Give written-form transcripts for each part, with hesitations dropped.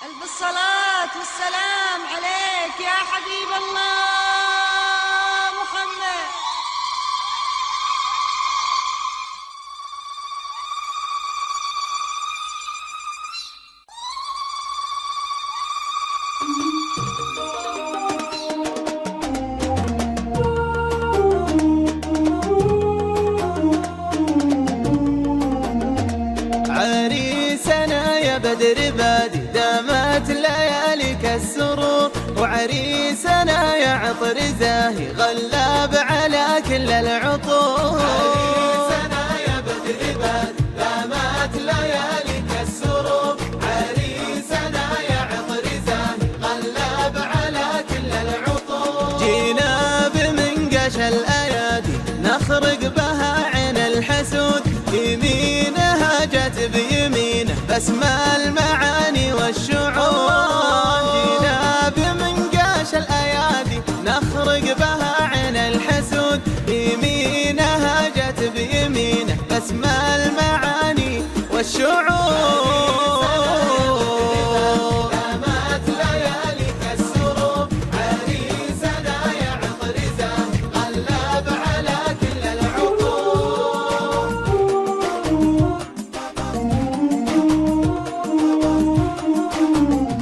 ألف الصلاة والسلام عليك يا حبيب الله محمد. عريسنا يا بدر بادي دامت لياليك السرور، وعريسنا يا عطر زاهي غلاب على كل العطور. عريسنا يا بدر بادي دامت لياليك السرور، عريسنا يا عطر زاهي غلاب على كل العطور. جينا بمنقش الأيادي نخرق بها عين الحسود، يمينها جت بيمينه بسمة المعاني والشعور. جينا بمنقاش الأيادي نخرق بها عين الحسود، يمينها جت بيمينه بسمة المعاني والشعور.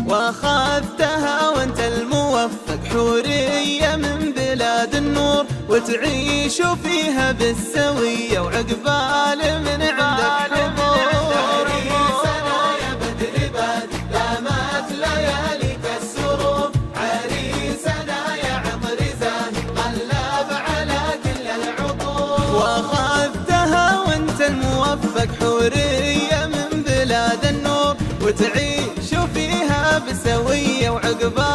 واخذتها وانت الموفق حورية من بلاد النور، وتعيش فيها بالسوية وعقبال من عندك حضور. عريسنا يا بدر بادي دامت لياليك السرور، عريسنا يا عطر زاهي غلاب على كل العطور. واخذتها وانت الموفق حورية من بلاد النور، وتعيش فيها بسوية وعقبال